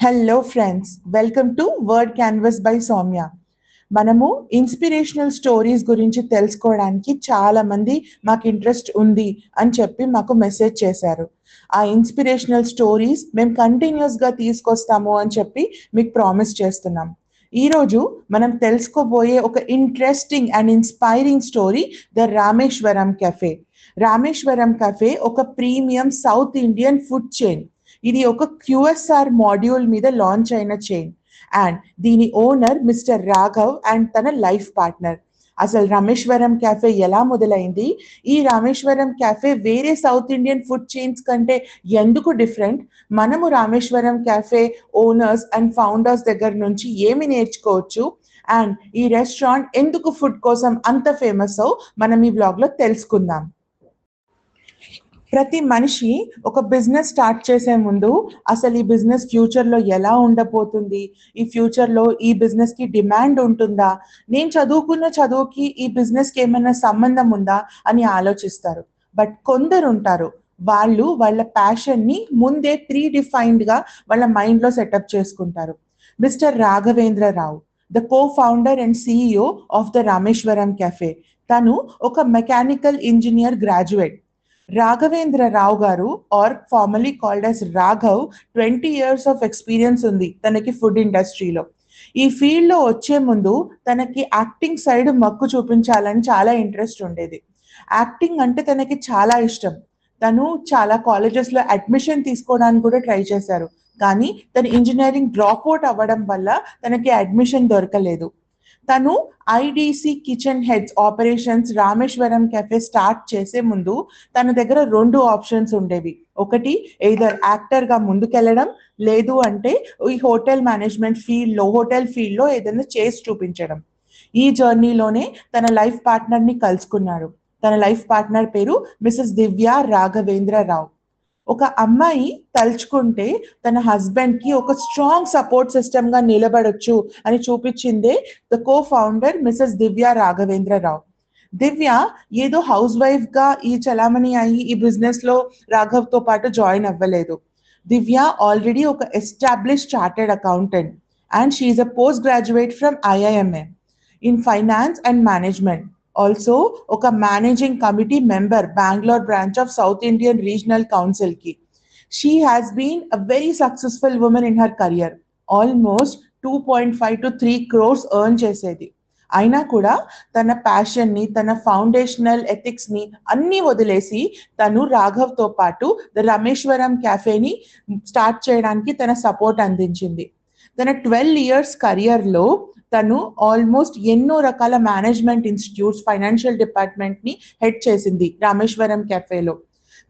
Hello friends, welcome to word canvas by Soumya. మనము inspirational stories గురించి తెలుసుకోవడానికి చాలా మంది మాకు ఇంట్రెస్ట్ ఉంది అని చెప్పి మాకు మెసేజ్ చేశారు. ఆ ఇన్స్పిరేషనల్ స్టోరీస్ మేము కంటిన్యూస్గా తీసుకొస్తాము అని చెప్పి మీకు ప్రామిస్ చేస్తున్నాం. ఈరోజు మనం తెలుసుకోబోయే ఒక interesting and inspiring story the Rameshwaram cafe. Rameshwaram cafe ఒక premium south Indian food chain. ఇది ఒక QSR మాడ్యూల్ మీద లాంచ్ అయిన చైన్ అండ్ దీని ఓనర్ మిస్టర్ రాఘవ్ అండ్ తన లైఫ్ పార్ట్నర్. అసలు రామేశ్వరం క్యాఫే ఎలా మొదలైంది, ఈ రామేశ్వరం క్యాఫే వేరే సౌత్ ఇండియన్ ఫుడ్ చైన్స్ కంటే ఎందుకు డిఫరెంట్, మనము Rameshwaram cafe owners and founders దగ్గర నుంచి ఏమి నేర్చుకోవచ్చు అండ్ ఈ రెస్టారెంట్ ఎందుకు ఫుడ్ కోసం అంత ఫేమస్ మనం ఈ బ్లాగ్ లో తెలుసుకుందాం. ప్రతి మనిషి ఒక బిజినెస్ స్టార్ట్ చేసే ముందు అసలు ఈ బిజినెస్ ఫ్యూచర్లో ఎలా ఉండబోతుంది, ఈ ఫ్యూచర్లో ఈ బిజినెస్కి డిమాండ్ ఉంటుందా, నేను చదువుకున్న చదువుకి ఈ బిజినెస్కి ఏమైనా సంబంధం ఉందా అని ఆలోచిస్తారు. బట్ కొందరు ఉంటారు, వాళ్ళు వాళ్ళ ప్యాషన్ని ముందే ప్రీడిఫైన్డ్గా వాళ్ళ మైండ్లో సెటప్ చేసుకుంటారు. Mister Raghavendra Rao, the co-founder and CEO of the Rameshwaram cafe. తను ఒక mechanical engineer graduate. Raghavendra Rao garu, or formally called as Raghav, 20 years of experience ఉంది తనకి ఫుడ్ ఇండస్ట్రీలో. ఈ ఫీల్డ్లో వచ్చే ముందు తనకి యాక్టింగ్ సైడ్ మక్కు చూపించాలని చాలా ఇంట్రెస్ట్ ఉండేది. యాక్టింగ్ అంటే తనకి చాలా ఇష్టం. తను చాలా కాలేజెస్లో అడ్మిషన్ తీసుకోవడానికి కూడా ట్రై చేశారు, కానీ తను ఇంజనీరింగ్ డ్రాప్ అవుట్ అవ్వడం వల్ల తనకి అడ్మిషన్ దొరకలేదు. తను IDC kitchen heads operations Rameswaram cafe start చేసే ముందు తన దగ్గర 2 ఆప్షన్స్ ఉండేవి. ఒకటి ఎయిదర్ యాక్టర్గా ముందుకెళ్ళడం, లేదు అంటే ఈ హోటల్ మేనేజ్మెంట్ హోటల్ ఫీల్డ్లో ఏదైనా చేసి చూపించడం. ఈ జర్నీలోనే తన లైఫ్ పార్ట్నర్ని కలుసుకున్నాడు. తన లైఫ్ పార్ట్నర్ పేరు మిసెస్ దివ్య రాఘవేంద్ర రావు. ఒక అమ్మాయి తలుచుకుంటే తన హస్బెండ్ కి ఒక స్ట్రాంగ్ సపోర్ట్ సిస్టమ్ గా నిలబడొచ్చు అని చూపించిందే ద కో-ఫౌండర్ మిసెస్ దివ్య రాఘవేంద్ర రావు. దివ్య ఏదో హౌస్ వైఫ్ గా ఈ చలామణి అయ్యి ఈ బిజినెస్ లో రాఘవ్ తో పాటు జాయిన్ అవ్వలేదు. దివ్య ఆల్రెడీ ఒక establish chartered accountant and she's a post graduate from IIMA in finance and management. Also ఒక managing committee member Bengaluru branch of south Indian regional council కి. She has been a very successful women in her career. Almost 2.5 to 3 crores earn చేసేది. అయినా కూడా తన passion ని, తన foundational ethics ని అన్ని వదిలేసి తను రాఘవ్ తో పాటు ద రామేశ్వరం క్యాఫేని స్టార్ట్ చేయడానికి తన సపోర్ట్ అందించింది. తన 12 years కెరియర్లో తను ఆల్మోస్ట్ ఎన్నో రకాల మేనేజ్మెంట్ ఇన్స్టిట్యూట్స్, ఫైనాన్షియల్ డిపార్ట్మెంట్ ని హెడ్ చేసింది రామేశ్వరం కెఫేలో.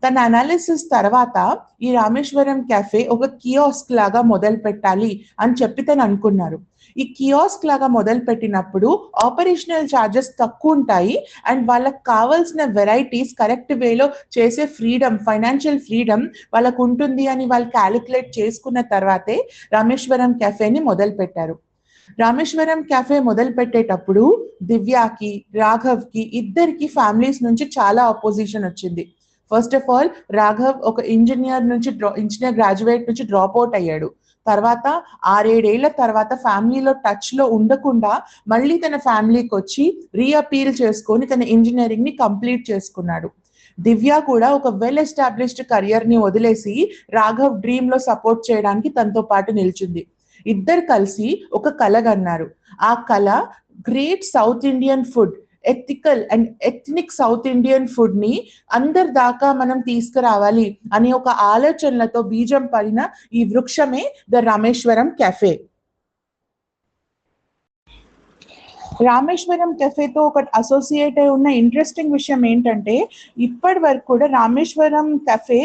తన అనాలిసిస్ తర్వాత ఈ రామేశ్వరం కెఫే ఒక కియోస్క్ లాగా మొదలు పెట్టాలి అని చెప్పి తను అనుకున్నారు. ఈ కియోస్క్ లాగా మొదలు పెట్టినప్పుడు ఆపరేషనల్ ఛార్జెస్ తక్కువ ఉంటాయి అండ్ వాళ్ళకి కావాల్సిన వెరైటీస్ కరెక్ట్ వేలో చేసే ఫ్రీడమ్, ఫైనాన్షియల్ ఫ్రీడమ్ వాళ్ళకు ఉంటుంది అని వాళ్ళు క్యాలిక్యులేట్ చేసుకున్న తర్వాతే రామేశ్వరం కెఫేని మొదలు పెట్టారు. రామేశ్వరం క్యాఫే మొదలు పెట్టేటప్పుడు దివ్యాకి, రాఘవ్కి ఇద్దరికి ఫ్యామిలీస్ నుంచి చాలా అపోజిషన్ వచ్చింది. ఫస్ట్ ఆఫ్ ఆల్, రాఘవ్ ఒక ఇంజనీర్ గ్రాడ్యుయేట్ నుంచి డ్రాప్ అవుట్ అయ్యాడు. తర్వాత 6-7 ఏళ్ల తర్వాత ఫ్యామిలీలో టచ్ లో ఉండకుండా మళ్ళీ తన ఫ్యామిలీకి వచ్చి రీఅపీల్ చేసుకొని తన ఇంజనీరింగ్ ని కంప్లీట్ చేసుకున్నాడు. దివ్య కూడా ఒక వెల్ ఎస్టాబ్లిష్డ్ కెరియర్ ని వదిలేసి రాఘవ్ డ్రీమ్ లో సపోర్ట్ చేయడానికి తనతో పాటు నిల్చుంది. ఇద్దరు కలిసి ఒక కల కన్నారు. ఆ కళ great south Indian food, ethical and ethnic south Indian food ని అందరి దాకా మనం తీసుకురావాలి అనే ఒక ఆలోచనలతో బీజం పడిన ఈ వృక్షమే ద రామేశ్వరం కెఫే. రామేశ్వరం కెఫేతో ఒక అసోసియేట్ అయి ఉన్న ఇంట్రెస్టింగ్ విషయం ఏంటంటే, ఇప్పటి వరకు కూడా రామేశ్వరం కెఫే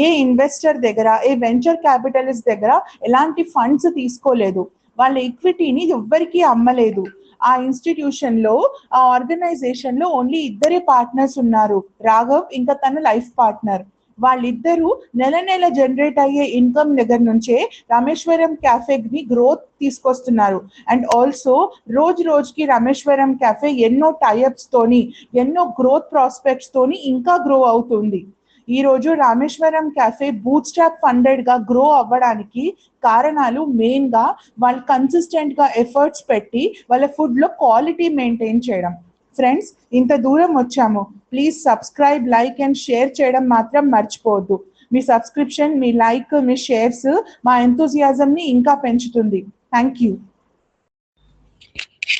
ఏ ఇన్వెస్టర్ దగ్గర, ఏ వెంచర్ క్యాపిటలిస్ట్ దగ్గర ఎలాంటి ఫండ్స్ తీసుకోలేదు. వాళ్ళ ఈక్విటీని ఎవ్వరికీ అమ్మలేదు. ఆ ఇన్స్టిట్యూషన్ లో, ఆ ఆర్గనైజేషన్ లో ఓన్లీ ఇద్దరే పార్ట్నర్స్ ఉన్నారు, రాఘవ్ ఇంకా తన లైఫ్ పార్ట్నర్. వాళ్ళిద్దరూ నెల నెల జనరేట్ అయ్యే ఇన్కమ్ దగ్గర నుంచే రామేశ్వరం క్యాఫేని గ్రోత్ తీసుకొస్తున్నారు. అండ్ ఆల్సో రోజు రోజుకి రామేశ్వరం క్యాఫే ఎన్నో టైఅప్స్ తోని, ఎన్నో గ్రోత్ ప్రాస్పెక్ట్స్ తోని ఇంకా గ్రో అవుతుంది. ఈ రోజు Rameswaram cafe boot strap funded గా గ్రో అవ్వడానికి కారణాలు మెయిన్ గా వాళ్ళు కన్సిస్టెంట్ గా ఎఫర్ట్స్ పెట్టి వాళ్ళ ఫుడ్ లో క్వాలిటీ మెయింటైన్ చేయడం. ఫ్రెండ్స్, ఇంత దూరం వచ్చాము, please subscribe, like and share చేయడం మాత్రం మర్చిపోవద్దు. మీ సబ్స్క్రిప్షన్, మీ లైక్, మీ షేర్స్ మా ఎంతూజియాజం ని ఇంకా పెంచుతుంది. Thank you.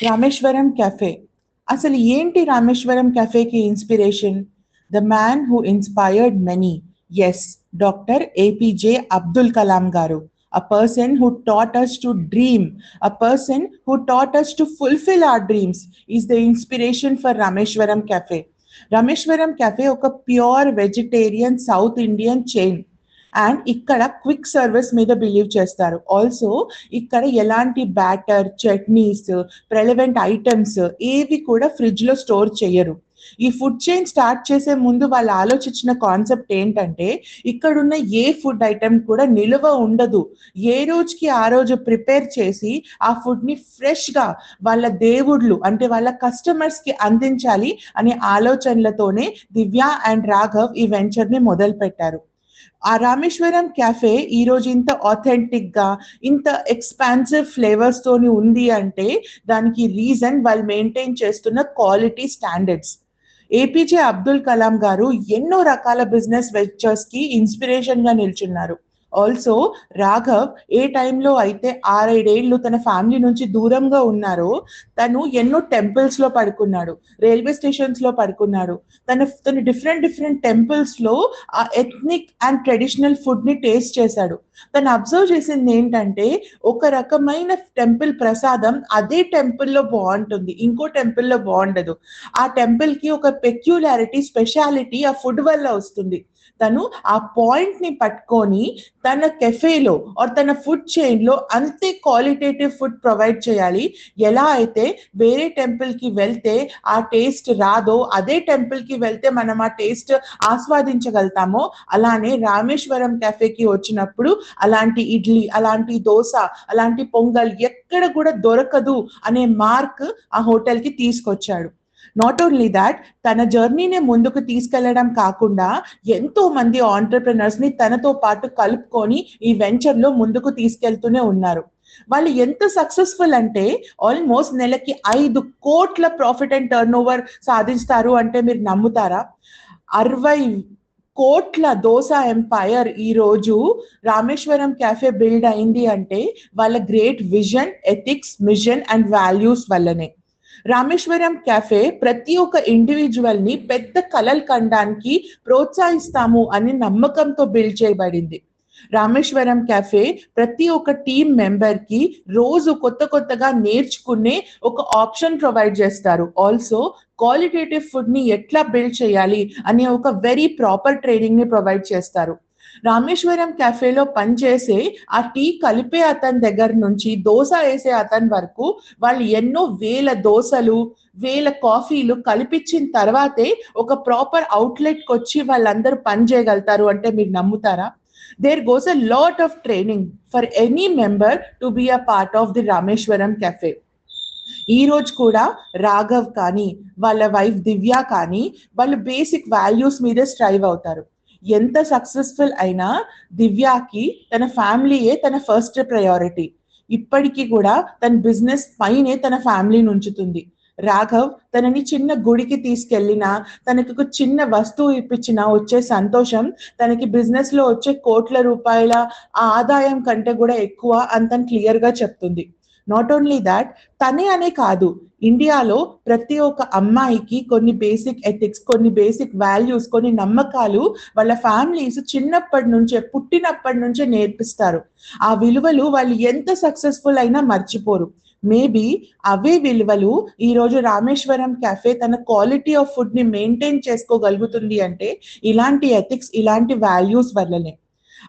రామేశ్వరం క్యాఫే. అసలు ఏంటి రామేశ్వరం క్యాఫేకి inspiration? The man who inspired many. Yes, doctor APJ Abdul Kalam గారు. A person who taught us to dream, a person who taught us to fulfill our dreams is the inspiration for Rameshwaram Cafe. Rameshwaram Cafe ఒక pure vegetarian south Indian chain and ఇక్కడ quick service మీద believe చేస్తారు. Also ఇక్కడ ఎలాంటి batter, chutneys, relevant items ఏవి కూడా fridge లో store చేయరు. ఈ ఫుడ్ చైన్ స్టార్ట్ చేసే ముందు వాళ్ళు ఆలోచించిన కాన్సెప్ట్ ఏంటంటే ఇక్కడున్న ఏ ఫుడ్ ఐటమ్ కూడా నిలువ ఉండదు. ఏ రోజుకి ఆ రోజు ప్రిపేర్ చేసి ఆ ఫుడ్ ని ఫ్రెష్ గా వాళ్ళ దేవుళ్ళు అంటే వాళ్ళ కస్టమర్స్ కి అందించాలి అనే ఆలోచనలతోనే దివ్య అండ్ రాఘవ్ ఈ వెంచర్ ని మొదలు పెట్టారు. ఆ రామేశ్వరం క్యాఫే ఈ రోజు ఇంత ఆథెంటిక్ గా, ఇంత ఎక్స్పాన్సివ్ ఫ్లేవర్స్ తోని ఉంది అంటే దానికి రీజన్ వాళ్ళు మెయింటైన్ చేస్తున్న quality standards. APJ Abdul Kalam గారు ఎన్నో రకాల బిజినెస్ వెంచర్స్ కి ఇన్స్పిరేషన్ గా నిల్చున్నారు. ఆల్సో రాఘవ్ ఏ టైంలో అయితే 6-7 ఏళ్ళు తన ఫ్యామిలీ నుంచి దూరంగా ఉన్నారో తను ఎన్నో టెంపుల్స్ లో పడుకున్నాడు, రైల్వే స్టేషన్స్ లో పడుకున్నాడు. తను డిఫరెంట్ టెంపుల్స్ లో ఆ ఎథ్నిక్ అండ్ ట్రెడిషనల్ ఫుడ్ ని టేస్ట్ చేశాడు. తను అబ్జర్వ్ చేసింది ఏంటంటే ఒక రకమైన టెంపుల్ ప్రసాదం అదే టెంపుల్లో బాగుంటుంది, ఇంకో టెంపుల్లో బాగుండదు. ఆ టెంపుల్ కి ఒక పెక్యులారిటీ, స్పెషాలిటీ ఆ ఫుడ్ వల్ల వస్తుంది. తను ఆ పాయింట్ ని పట్టుకొని తన కెఫేలో ఆర్ తన ఫుడ్ చైన్ లో అంతే క్వాలిటేటివ్ ఫుడ్ ప్రొవైడ్ చేయాలి. ఎలా అయితే వేరే టెంపుల్ కి వెళ్తే ఆ టేస్ట్ రాదో అదే టెంపుల్ కి వెళ్తే మనం ఆ టేస్ట్ ఆస్వాదించగలుగుతామో అలానే రామేశ్వరం కెఫేకి వచ్చినప్పుడు అలాంటి ఇడ్లీ, అలాంటి దోశ, అలాంటి పొంగల్ ఎక్కడ కూడా దొరకదు అనే మార్క్ ఆ హోటల్ కి తీసుకొచ్చాడు. నాట్ ఓన్లీ దాట్, తన జర్నీని ముందుకు తీసుకెళ్లడం కాకుండా ఎంతో మంది ఆంటర్ప్రినర్స్ ని తనతో పాటు కలుపుకొని ఈ వెంచర్ లో ముందుకు తీసుకెళ్తూనే ఉన్నారు. వాళ్ళు ఎంత సక్సెస్ఫుల్ అంటే ఆల్మోస్ట్ నెలకి 5 కోట్ల ప్రాఫిట్ అండ్ టర్న్ ఓవర్ సాధిస్తారు అంటే మీరు నమ్ముతారా? 60 కోట్ల దోస ఎంపైర్ ఈ రోజు రామేశ్వరం క్యాఫే బిల్డ్ అయింది అంటే వాళ్ళ great vision, ethics, mission and values వల్లనే. రామేశ్వరం క్యాఫే ప్రతి ఒక్క ఇండివిజువల్ ని పెద్ద కలలు కనడానికి ప్రోత్సహిస్తాము అని నమ్మకంతో బిల్డ్ చేయబడింది. రామేశ్వరం క్యాఫే ప్రతి ఒక్క టీమ్ మెంబర్ కి రోజు కొత్తగా నేర్చుకునే ఒక ఆప్షన్ ప్రొవైడ్ చేస్తారు. ఆల్సో క్వాలిటేటివ్ ఫుడ్ ని ఎట్లా బిల్డ్ చేయాలి అనే ఒక వెరీ ప్రాపర్ ట్రైనింగ్ ని ప్రొవైడ్ చేస్తారు. రామేశ్వరం క్యాఫేలో పనిచేసే ఆ టీ కలిపే అతని దగ్గర నుంచి దోశ వేసే అతని వరకు వాళ్ళు ఎన్నో వేల దోశలు, వేల కాఫీలు కలిపించిన తర్వాతే ఒక ప్రాపర్ అవుట్లెట్ కి వచ్చి వాళ్ళందరూ పని చేయగలుగుతారు అంటే మీరు నమ్ముతారా? There goes a lot of training for any member to be a part of the Rameshwaram Cafe. ఈ రోజు కూడా రాఘవ్ కానీ వాళ్ళ వైఫ్ దివ్య కానీ వాళ్ళు బేసిక్ వాల్యూస్ మీద స్ట్రైవ్ అవుతారు. ఎంత సక్సెస్ఫుల్ అయినా దివ్యాకి తన ఫ్యామిలీయే తన ఫస్ట్ ప్రయారిటీ. ఇప్పటికీ కూడా తన బిజినెస్ పైనే తన ఫ్యామిలీని ఉంచుతుంది. రాఘవ్ తనని చిన్న గుడికి తీసుకెళ్లినా, తనకి ఒక చిన్న వస్తువు ఇప్పించినా వచ్చే సంతోషం తనకి బిజినెస్ లో వచ్చే కోట్ల రూపాయల ఆదాయం కంటే కూడా ఎక్కువ అని తను క్లియర్ గా చెప్తుంది. నాట్ ఓన్లీ దాట్, తనే అనే కాదు, ఇండియాలో ప్రతి ఒక్క అమ్మాయికి కొన్ని బేసిక్ ఎథిక్స్, కొన్ని బేసిక్ వాల్యూస్, కొన్ని నమ్మకాలు వాళ్ళ ఫ్యామిలీస్ చిన్నప్పటి నుంచే, పుట్టినప్పటి నుంచే నేర్పిస్తారు. ఆ విలువలు వాళ్ళు ఎంత సక్సెస్ఫుల్ అయినా మర్చిపోరు. మేబీ అవే విలువలు ఈ రోజు రామేశ్వరం క్యాఫే తన క్వాలిటీ ఆఫ్ ఫుడ్ ని మెయింటైన్ చేసుకోగలుగుతుంది అంటే ఇలాంటి ఎథిక్స్, ఇలాంటి వాల్యూస్ వల్లనే.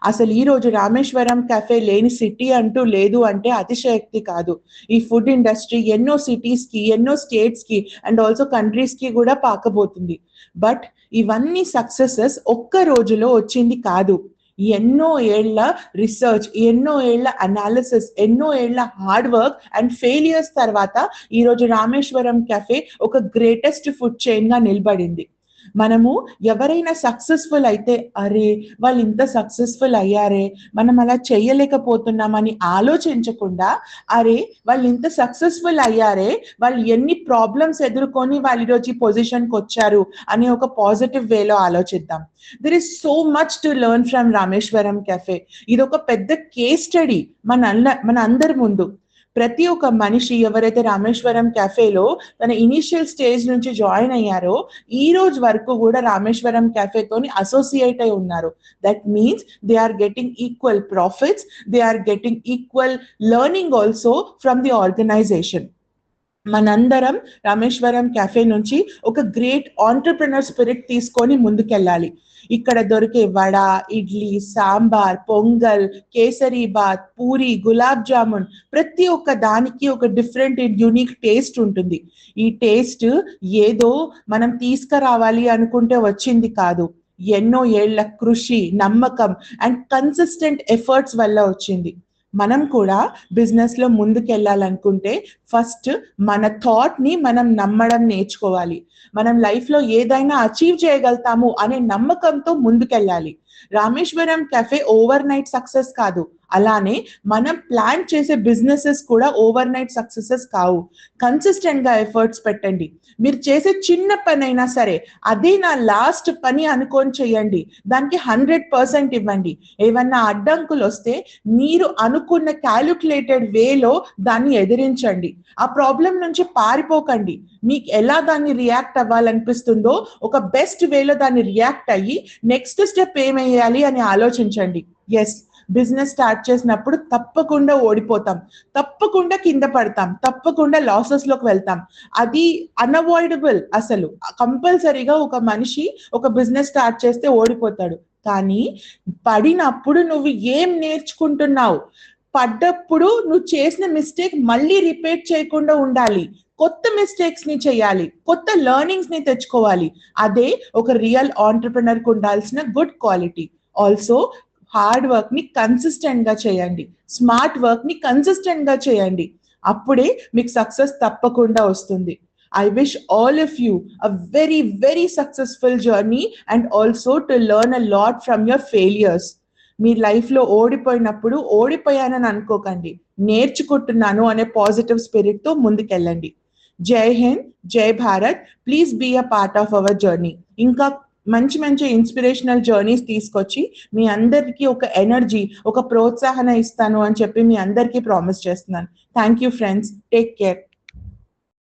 అసలు ఈ రోజు రామేశ్వరం క్యాఫే లేని సిటీ అంటూ లేదు అంటే అతిశయోక్తి కాదు. ఈ ఫుడ్ ఇండస్ట్రీ ఎన్నో సిటీస్ కి, ఎన్నో స్టేట్స్ కి అండ్ ఆల్సో కంట్రీస్ కి కూడా పాకబోతుంది. బట్ ఇవన్నీ సక్సెసెస్ ఒక్క రోజులో వచ్చింది కాదు. ఎన్నో ఏళ్ల రీసెర్చ్, ఎన్నో ఏళ్ల అనాలిసిస్, ఎన్నో ఏళ్ల హార్డ్ వర్క్ అండ్ ఫెయిలియర్స్ తర్వాత ఈ రోజు రామేశ్వరం క్యాఫే ఒక గ్రేటెస్ట్ ఫుడ్ చైన్ గా నిలబడింది. మనము ఎవరైనా సక్సెస్ఫుల్ అయితే అరే వాళ్ళు ఇంత సక్సెస్ఫుల్ అయ్యారే, మనం అలా చేయలేకపోతున్నామని ఆలోచించకుండా అరే వాళ్ళు ఇంత సక్సెస్ఫుల్ అయ్యారే, వాళ్ళు ఎన్ని ప్రాబ్లమ్స్ ఎదుర్కొని వాళ్ళు ఈరోజు ఈ పొజిషన్కి వచ్చారు అనే ఒక పాజిటివ్ వేలో ఆలోచిద్దాం. There is so much to learn from Rameswaram cafe. ఇది ఒక పెద్ద కేస్ స్టడీ మన అందరి ముందు. ప్రతి ఒక్క మనిషి ఎవరైతే రామేశ్వరం కెఫేలో తన ఇనిషియల్ స్టేజ్ నుంచి జాయిన్ అయ్యారో ఈ రోజు వరకు కూడా రామేశ్వరం కెఫేతోని అసోసియేట్ అయి ఉన్నారు. That means they are getting equal profits, they are getting equal learning also from the organisation. మనందరం రామేశ్వరం కెఫే నుంచి ఒక గ్రేట్ ఆంటర్ప్రినర్ స్పిరిట్ తీసుకొని ముందుకెళ్ళాలి. ఇక్కడ దొరికే వడ, ఇడ్లీ, సాంబార్, పొంగల్, కేసరి బాత్, పూరి, గులాబ్ జామున్ ప్రతి ఒక్క దానికి ఒక డిఫరెంట్ అండ్ యూనిక్ టేస్ట్ ఉంటుంది. ఈ టేస్ట్ ఏదో మనం తీసుకురావాలి అనుకుంటే వచ్చింది కాదు, ఎన్నో ఏళ్ల కృషి, నమ్మకం అండ్ కన్సిస్టెంట్ ఎఫర్ట్స్ వల్ల వచ్చింది. మనం కూడా బిజినెస్ లో ముందుకెళ్ళాలనుకుంటే ఫస్ట్ మన థాట్ ని మనం నమ్మడం నేర్చుకోవాలి. మనం లైఫ్ లో ఏదైనా అచీవ్ చేయగలుగుతాము అనే నమ్మకంతో ముందుకెళ్ళాలి. Rameswaram cafe over night success కాదు, అలానే మనం ప్లాన్ చేసే బిజినెసెస్ కూడా ఓవర్ నైట్ సక్సెసెస్ కావు. కన్సిస్టెంట్ గా ఎఫర్ట్స్ పెట్టండి. మీరు చేసే చిన్న పని అయినా సరే అదే నా లాస్ట్ పని అనుకొని చేయండి, దానికి 100% ఇవ్వండి. ఏమన్నా అడ్డంకులు వస్తే మీరు అనుకున్న క్యాలిక్యులేటెడ్ వేలో దాన్ని ఎదిరించండి. ఆ ప్రాబ్లం నుంచి పారిపోకండి. మీకు ఎలా దాన్ని రియాక్ట్ అవ్వాలనిపిస్తుందో ఒక బెస్ట్ వేలో దాన్ని రియాక్ట్ అయ్యి నెక్స్ట్ స్టెప్ ఏమేయాలి అని ఆలోచించండి. ఎస్, బిజినెస్ స్టార్ట్ చేసినప్పుడు తప్పకుండా ఓడిపోతాం, తప్పకుండా కింద పడతాం, తప్పకుండా లాసెస్ లోకి వెళ్తాం. అది అన్అవాయిడబుల్. అసలు కంపల్సరీగా ఒక మనిషి ఒక బిజినెస్ స్టార్ట్ చేస్తే ఓడిపోతాడు. కానీ పడినప్పుడు నువ్వు ఏం నేర్చుకుంటున్నావు, పడ్డప్పుడు నువ్వు చేసిన మిస్టేక్ మళ్ళీ రిపీట్ చేయకుండా ఉండాలి, కొత్త మిస్టేక్స్ ని చేయాలి, కొత్త లెర్నింగ్స్ ని తెచ్చుకోవాలి. అదే ఒక రియల్ ఆంటర్ప్రినర్ కు ఉండాల్సిన good quality. Also hard work ని కన్సిస్టెంట్ గా చేయండి, స్మార్ట్ వర్క్ ని కన్సిస్టెంట్ గా చేయండి. అప్పుడే మీకు సక్సెస్ తప్పకుండా వస్తుంది. I wish all of you a very, very successful journey and also to learn a lot from your failures. Me life లో ఓడిపోయినప్పుడు ఓడిపోయానని అనుకోకండి, నేర్చుకుంటున్నాను అనే పాజిటివ్ స్పిరిట్ తో ముందుకెళ్ళండి. Jai Hind, Jai Bharat. Please be a part of our journey. ఇంకా మంచి మంచి ఇన్స్పిరేషనల్ జర్నీస్ తీసుకొచ్చి మీ అందరికీ ఒక ఎనర్జీ, ఒక ప్రోత్సాహన ఇస్తాను అని చెప్పి మీ అందరికీ ప్రామిస్ చేస్తున్నాను. Thank you friends, take care.